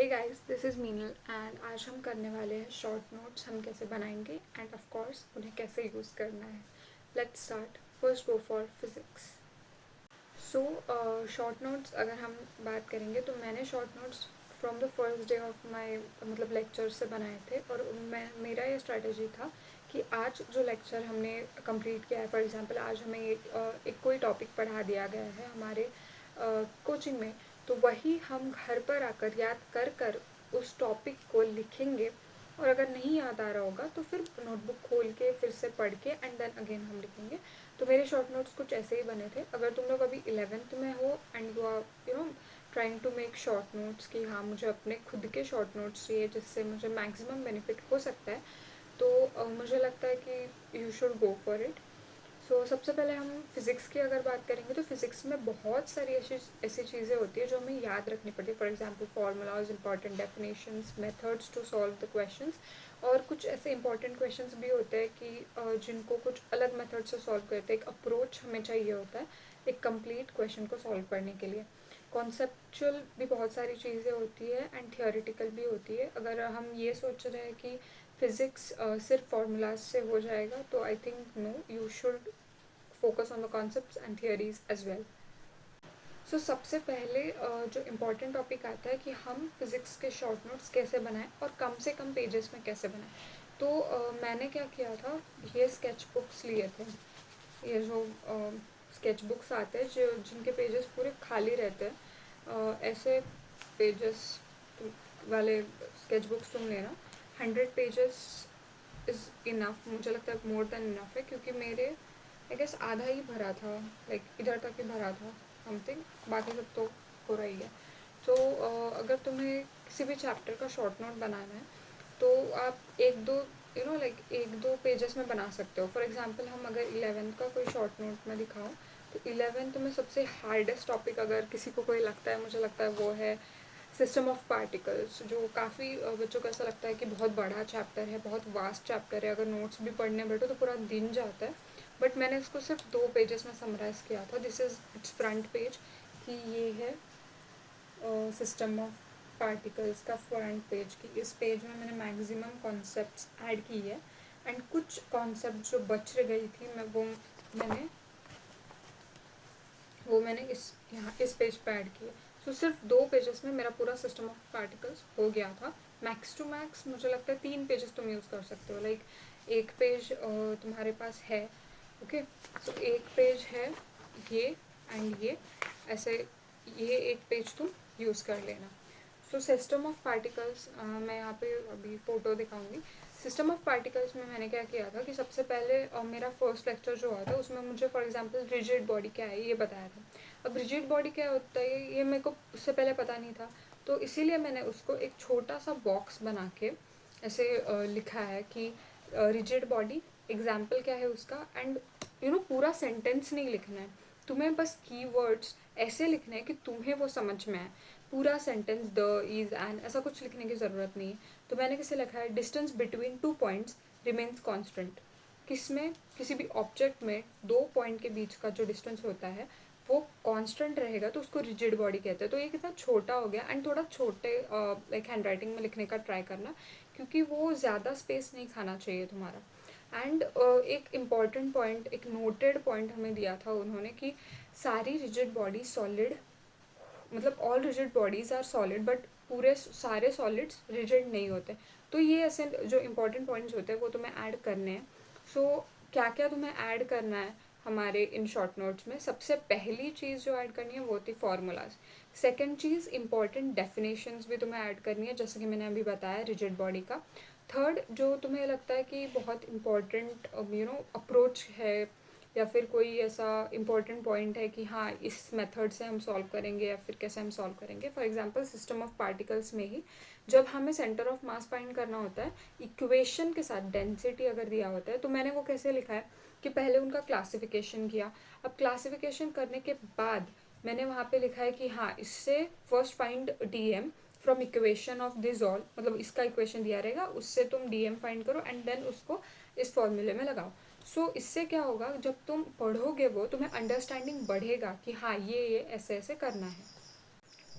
Hey guys, this is Meenal and आज हम करने वाले हैं शॉर्ट नोट्स हम कैसे बनाएंगे एंड ऑफ कोर्स उन्हें कैसे यूज़ करना है। Let's start. First go for physics. So short notes अगर हम बात करेंगे तो मैंने short notes from the first day of my lecture से बनाए थे और मेरा ये स्ट्रैटेजी था कि आज जो लेक्चर हमने कंप्लीट किया है, फॉर एग्जांपल आज हमें एक कोई टॉपिक पढ़ा दिया गया है हमारे कोचिंग में, तो वही हम घर पर आकर याद कर कर उस टॉपिक को लिखेंगे और अगर नहीं याद आ रहा होगा तो फिर नोटबुक खोल के फिर से पढ़ के एंड देन अगेन हम लिखेंगे। तो मेरे शॉर्ट नोट्स कुछ ऐसे ही बने थे। अगर तुम लोग अभी 11th में हो and you are trying to make short notes कि हाँ मुझे अपने खुद के शॉर्ट नोट्स चाहिए जिससे मुझे मैक्सिमम बेनिफिट हो सकता है, तो मुझे लगता है कि you should go for it. So सबसे पहले हम फिज़िक्स की अगर बात करेंगे तो फिज़िक्स में बहुत सारी ऐसी चीज़ें होती है जो हमें याद रखनी पड़ती है। For example formulas, important definitions, methods to solve the questions. और कुछ ऐसे इंपॉर्टेंट क्वेश्चंस भी होते हैं कि जिनको कुछ अलग मेथड से सॉल्व करते हैं। एक अप्रोच हमें चाहिए होता है एक कंप्लीट क्वेश्चन को सॉल्व करने के लिए। कॉन्सेप्चुअल भी बहुत सारी चीज़ें होती है एंड थियोरिटिकल भी होती है। अगर हम ये सोच रहे हैं कि फिज़िक्स सिर्फ फार्मूलाज से हो जाएगा तो I think no, you should focus on the concepts and theories as well. So सबसे पहले जो इम्पोर्टेंट टॉपिक आता है कि हम फिज़िक्स के शॉर्ट नोट्स कैसे बनाएं और कम से कम पेजेस में कैसे बनाएं। तो मैंने क्या किया था, ये स्केच बुक्स लिए थे। ये जो स्केच बुक्स आते हैं जो जिनके पेजेस पूरे खाली रहते हैं, ऐसे पेजेस वाले स्केच बुक्स तुम लेना। 100 पेजेस इज़ इनफ, मुझे लगता है मोर देन इनफ है, क्योंकि मेरे आई गेस आधा ही भरा था, लाइक इधर तक ही भरा था समथिंग, बाकी सब तो हो रही है। तो अगर तुम्हें किसी भी चैप्टर का शॉर्ट नोट बनाना है तो आप एक दो एक दो पेजेस में बना सकते हो। फॉर एग्जांपल हम अगर 11th का कोई शॉर्ट नोट में दिखाऊँ तो 11th में सबसे हार्डेस्ट टॉपिक अगर किसी को कोई लगता है, मुझे लगता है वो है सिस्टम ऑफ पार्टिकल्स, जो काफ़ी बच्चों को ऐसा लगता है कि बहुत बड़ा चैप्टर है, बहुत वास्ट चैप्टर है, अगर नोट्स भी पढ़ने बैठो तो पूरा दिन जाता है। बट मैंने इसको सिर्फ 2 पेजेस में समराइज़ किया था। This is it's front page कि ये है सिस्टम ऑफ पार्टिकल्स का फ्रंट पेज की। इस पेज में मैंने मैक्सिमम कॉन्सेप्ट्स ऐड की है एंड कुछ कॉन्सेप्ट जो बच गई थी मैंने वो मैंने इस पेज पे ऐड किया। सो सिर्फ 2 पेजेस में मेरा पूरा सिस्टम ऑफ पार्टिकल्स हो गया था। मैक्स टू मैक्स मुझे लगता है 3 पेजेस तुम यूज़ कर सकते हो। लाइक एक पेज तुम्हारे पास है, ओके। सो एक पेज है ये एंड ये, ऐसे ये एक पेज तुम यूज़ कर लेना। सो सिस्टम ऑफ पार्टिकल्स मैं यहाँ पे अभी फ़ोटो दिखाऊंगी। सिस्टम ऑफ पार्टिकल्स में मैंने क्या किया था कि सबसे पहले मेरा फर्स्ट लेक्चर जो हुआ था उसमें मुझे फॉर एग्जांपल रिजिड बॉडी क्या है ये बताया था। अब रिजिड बॉडी क्या होता है ये मेरे को उससे पहले पता नहीं था, तो इसीलिए मैंने उसको एक छोटा सा बॉक्स बना के ऐसे लिखा है कि रिजिड बॉडी एग्जाम्पल क्या है उसका, एंड पूरा सेंटेंस नहीं लिखना है तुम्हें, बस कीवर्ड्स ऐसे लिखने हैं कि तुम्हें वो समझ में आए। पूरा सेंटेंस द, इज, एंड ऐसा कुछ लिखने की ज़रूरत नहीं है। तो मैंने कैसे लिखा है, distance between 2 points remains constant. किसमें, किसी भी ऑब्जेक्ट में 2 पॉइंट के बीच का जो डिस्टेंस होता है वो कांस्टेंट रहेगा तो उसको रिजिड बॉडी कहते हैं। तो ये कितना छोटा हो गया एंड थोड़ा छोटे लाइक हैंड राइटिंग में लिखने का ट्राई करना, क्योंकि वो ज़्यादा स्पेस नहीं खाना चाहिए तुम्हारा। एंड एक इम्पॉर्टेंट पॉइंट, एक नोटेड पॉइंट हमें दिया था उन्होंने कि सारी rigid body solid, all rigid bodies are solid but पूरे सारे सॉलिड्स रिजिड नहीं होते। तो ये ऐसे जो इंपॉर्टेंट पॉइंट्स होते हैं वो तुम्हें ऐड करने हैं। सो क्या क्या तुम्हें ऐड करना है हमारे इन शॉर्ट नोट्स में, सबसे पहली चीज़ जो ऐड करनी है वो थी फार्मूलाज। सेकेंड चीज़ इंपॉर्टेंट डेफिनेशंस भी तुम्हें ऐड करनी है, जैसे कि मैंने अभी बताया रिजिड बॉडी का। थर्ड जो तुम्हें लगता है कि बहुत इम्पॉर्टेंट अप्रोच है या फिर कोई ऐसा इम्पॉर्टेंट पॉइंट है कि हाँ इस मेथड से हम सॉल्व करेंगे या फिर कैसे हम सॉल्व करेंगे। For example system of particles में ही जब हमें सेंटर ऑफ मास फाइंड करना होता है इक्वेशन के साथ, डेंसिटी अगर दिया होता है तो मैंने वो कैसे लिखा है कि पहले उनका क्लासिफिकेशन किया। अब क्लासिफिकेशन करने के बाद मैंने वहाँ पे लिखा है कि हाँ इससे first find DM from equation of this all, इसका इक्वेशन दिया रहेगा उससे तुम DM फाइंड करो एंड देन उसको इस फॉर्मूले में लगाओ। सो इससे क्या होगा, जब तुम पढ़ोगे वो तुम्हें अंडरस्टैंडिंग बढ़ेगा कि हाँ ये ऐसे ऐसे करना है।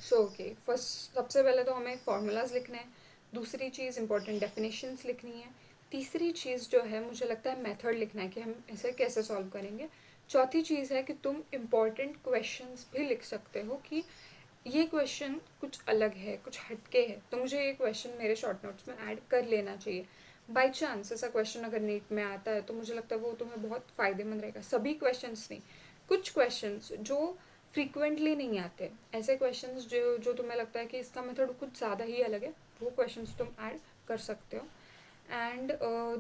सो ओके, फर्स्ट सबसे पहले तो हमें फार्मूलाज लिखने हैं, दूसरी चीज़ इंपॉर्टेंट डेफिनेशंस लिखनी है, तीसरी चीज़ जो है मुझे लगता है मेथड लिखना है कि हम इसे कैसे सॉल्व करेंगे, चौथी चीज़ है कि तुम इम्पॉर्टेंट क्वेश्चंस भी लिख सकते हो कि ये क्वेश्चन कुछ अलग है, कुछ हटके है, तो मुझे ये क्वेश्चन मेरे शॉर्ट नोट्स में ऐड कर लेना चाहिए। बाई चांस ऐसा क्वेश्चन अगर नीट में आता है तो मुझे लगता है वो तुम्हें बहुत फ़ायदेमंद रहेगा। सभी क्वेश्चंस नहीं, कुछ क्वेश्चंस जो फ्रीक्वेंटली नहीं आते, ऐसे क्वेश्चंस जो जो तुम्हें लगता है कि इसका मेथड कुछ ज़्यादा ही अलग है, वो क्वेश्चंस तुम ऐड कर सकते हो। एंड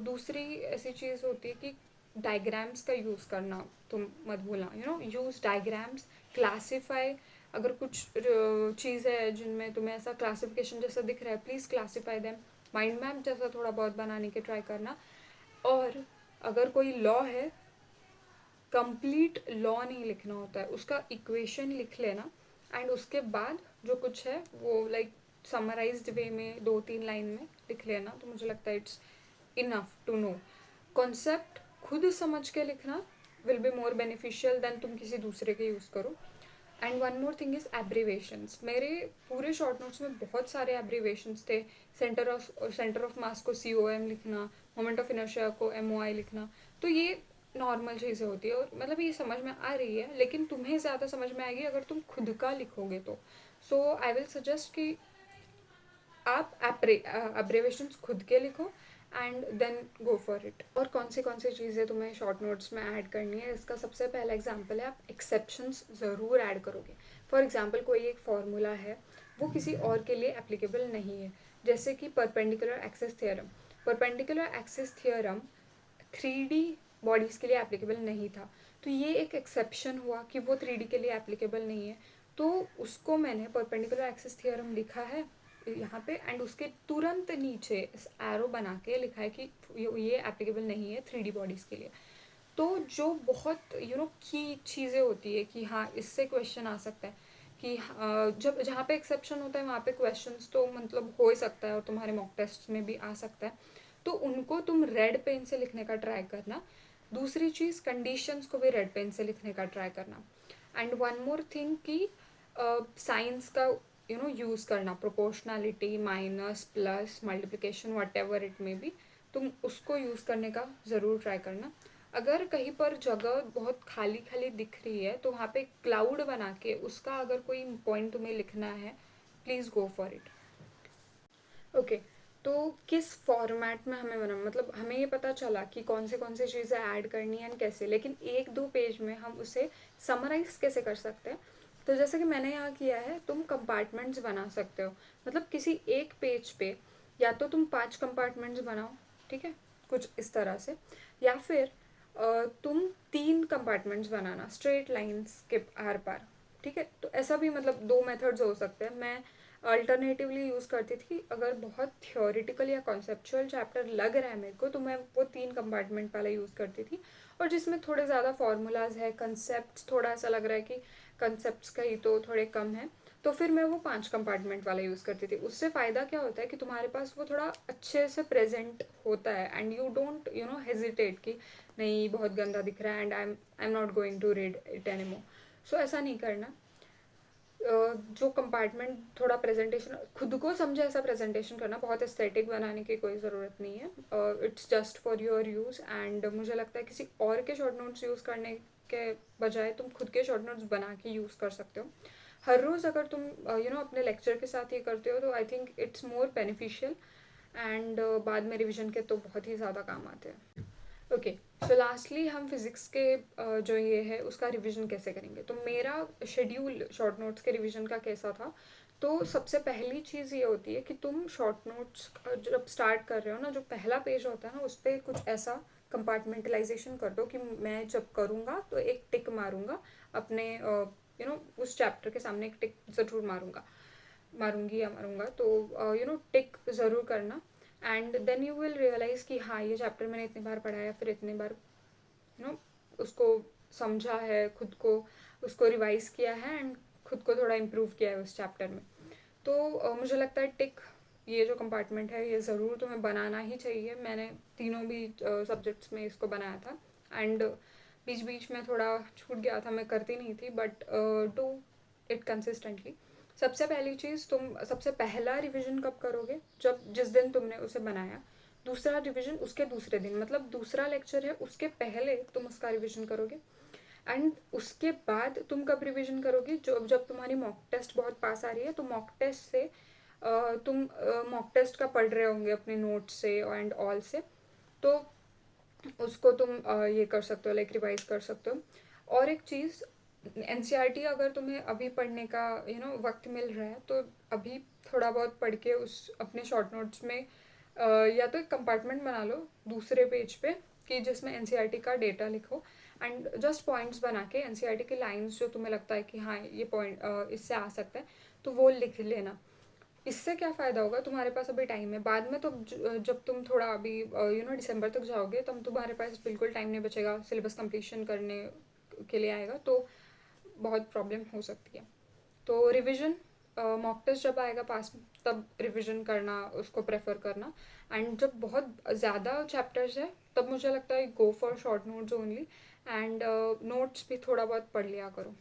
दूसरी ऐसी चीज़ होती है कि डायग्राम्स का यूज़ करना तुम मत भूलना, यूज़ डायग्राम्स, क्लासीफाई। अगर कुछ चीज़ है जिनमें तुम्हें ऐसा क्लासिफिकेशन जैसा दिख रहा है, please classify them. Mind map जैसा थोड़ा बहुत बनाने के ट्राई करना। और अगर कोई लॉ है, कंप्लीट लॉ नहीं लिखना होता है, उसका इक्वेशन लिख लेना एंड उसके बाद जो कुछ है वो लाइक समराइज्ड वे में 2-3 लाइन में लिख लेना, तो मुझे लगता है it's enough to know. Concept खुद समझ के लिखना will be more beneficial than तुम किसी दूसरे के यूज़ करो। And one more thing is abbreviations. मेरे पूरे शॉर्ट नोट्स में बहुत सारे एब्रीवेशंस थे। सेंटर ऑफ मास को COM लिखना, मोमेंट ऑफ इनर्शिया को MOI लिखना, तो ये नॉर्मल चीज़ें होती है और मतलब ये समझ में आ रही है, लेकिन तुम्हें ज़्यादा समझ में आएगी अगर तुम खुद का लिखोगे तो। सो आई विल सजेस्ट कि आप एब्रीवेशंस खुद के लिखो and then go for it. और कौन सी चीज़ें तुम्हें शॉर्ट नोट्स में ऐड करनी है, इसका सबसे पहला एग्जांपल है, आप एक्सेप्शंस ज़रूर ऐड करोगे। फॉर एग्जांपल कोई एक फॉर्मूला है, वो किसी और के लिए एप्लीकेबल नहीं है, जैसे कि perpendicular axis theorem. Perpendicular axis theorem 3D bodies के लिए एप्लीकेबल नहीं था, तो ये एक एक्सेप्शन हुआ कि वो 3D के लिए एप्लीकेबल नहीं है, तो उसको मैंने परपेंडिकुलर एक्सिस थ्योरम लिखा है यहाँ पे एंड उसके तुरंत नीचे इस एरो बना के लिखा है कि ये एप्लीकेबल नहीं है 3D बॉडीज़ के लिए। तो जो बहुत की चीज़ें होती है कि हाँ इससे क्वेश्चन आ सकता है कि जब जहाँ पे एक्सेप्शन होता है वहाँ पे क्वेश्चंस तो मतलब हो ही सकता है और तुम्हारे मॉक टेस्ट में भी आ सकता है, तो उनको तुम रेड पेन से लिखने का ट्राई करना। दूसरी चीज़, कंडीशंस को भी रेड पेन से लिखने का ट्राई करना। एंड वन मोर थिंग कि साइंस का यूज़ करना, proportionality, minus, plus, multiplication, what ever it may be, तुम उसको यूज़ करने का ज़रूर ट्राई करना। अगर कहीं पर जगह बहुत खाली खाली दिख रही है तो वहाँ पे क्लाउड बना के उसका अगर कोई पॉइंट तुम्हें लिखना है, please go for it. Okay, तो किस फॉर्मेट में हमें बना, मतलब हमें ये पता चला कि कौन से चीज़ें ऐड करनी है कैसे, लेकिन 1-2 पेज में हम उसे समराइज कैसे कर सकते हैं। तो जैसे कि मैंने यहाँ किया है, तुम कंपार्टमेंट्स बना सकते हो, मतलब किसी एक पेज पे या तो तुम 5 कंपार्टमेंट्स बनाओ, ठीक है, कुछ इस तरह से, या फिर तुम 3 कंपार्टमेंट्स बनाना स्ट्रेट लाइन्स के आर पार, ठीक है। तो ऐसा भी मतलब 2 मेथड्स हो सकते हैं। मैं अल्टरनेटिवली यूज़ करती थी, अगर बहुत थियोरिटिकल या कॉन्सेप्चुअल चैप्टर लग रहा है मेरे को तो मैं वो 3 कंपार्टमेंट वाला यूज़ करती थी, और जिसमें थोड़े ज़्यादा फार्मूलाज है, कंसेप्ट थोड़ा ऐसा लग रहा है कि कंसेप्ट का ही तो थोड़े कम है, तो फिर मैं वो 5 कंपार्टमेंट वाला यूज़ करती थी। उससे फ़ायदा क्या होता है कि तुम्हारे पास वो थोड़ा अच्छे से प्रेजेंट होता है एंड यू डोंट हेजिटेट कि नहीं बहुत गंदा दिख रहा है and I am not going to read it anymore. So ऐसा नहीं करना। जो कंपार्टमेंट थोड़ा प्रेजेंटेशन खुद को समझे ऐसा प्रेजेंटेशन करना, बहुत एस्थेटिक बनाने की कोई ज़रूरत नहीं है, it's just for your use. And मुझे लगता है किसी और के शॉर्ट नोट्स यूज़ करने के बजाय तुम खुद के शॉर्ट नोट्स बना के यूज़ कर सकते हो। हर रोज़ अगर तुम अपने लेक्चर के साथ ये करते हो तो I think it's more beneficial and बाद में रिविजन के तो बहुत ही ज़्यादा काम आते हैं। ओके, सो लास्टली हम फिज़िक्स के जो ये है उसका रिवीजन कैसे करेंगे। तो मेरा शेड्यूल शॉर्ट नोट्स के रिवीजन का कैसा था, तो सबसे पहली चीज़ ये होती है कि तुम शॉर्ट नोट्स जब स्टार्ट कर रहे हो ना, जो पहला पेज होता है ना, उस पर कुछ ऐसा कंपार्टमेंटलाइजेशन कर दो कि मैं जब करूँगा तो एक टिक मारूँगा अपने उस चैप्टर के सामने एक टिक ज़रूर मारूँगी या मारूँगा, तो टिक ज़रूर करना। And then you will realize कि हाँ ये चैप्टर मैंने इतनी बार पढ़ा है, फिर इतनी बार उसको समझा है, खुद को उसको रिवाइज़ किया है एंड खुद को थोड़ा इम्प्रूव किया है उस चैप्टर में। तो मुझे लगता है टिक, ये जो कंपार्टमेंट है ये ज़रूर तुम्हें बनाना ही चाहिए। मैंने तीनों भी सब्जेक्ट्स में इसको बनाया था एंड बीच में थोड़ा छूट गया था, मैं करती नहीं थी, बट डू इट कंसिस्टेंटली। सबसे पहली चीज़, तुम सबसे पहला रिवीजन कब करोगे? जब जिस दिन तुमने उसे बनाया। दूसरा रिवीजन उसके दूसरे दिन, मतलब दूसरा लेक्चर है उसके पहले तुम उसका रिवीजन करोगे। एंड उसके बाद तुम कब रिवीजन करोगे? जब तुम्हारी मॉक टेस्ट बहुत पास आ रही है, तो मॉक टेस्ट से तुम मॉक टेस्ट का पढ़ रहे होंगे अपने नोट्स से एंड ऑल से, तो उसको तुम ये कर सकते हो, लाइक रिवाइज कर सकते हो। और एक चीज़, एनसीईआरटी अगर तुम्हें अभी पढ़ने का वक्त मिल रहा है, तो अभी थोड़ा बहुत पढ़ के उस अपने शॉर्ट नोट्स में या तो एक कंपार्टमेंट बना लो दूसरे पेज पे, कि जिसमें एनसीईआरटी का डेटा लिखो, एंड जस्ट पॉइंट्स बना के एनसीईआरटी की लाइंस जो तुम्हें लगता है कि हाँ ये पॉइंट इससे आ सकता है, तो वो लिख लेना। इससे क्या फ़ायदा होगा, तुम्हारे पास अभी टाइम है। बाद में तो जब तुम थोड़ा अभी दिसंबर तक जाओगे, तब तुम्हारे पास बिल्कुल टाइम नहीं बचेगा, सिलेबस कंप्लीशन करने के लिए आएगा, तो बहुत प्रॉब्लम हो सकती है। तो रिवीजन, मॉक टेस्ट जब आएगा पास में, तब रिवीजन करना, उसको प्रेफर करना। एंड जब बहुत ज़्यादा चैप्टर्स है, तब मुझे लगता है go for short notes only, and notes भी थोड़ा बहुत पढ़ लिया करो।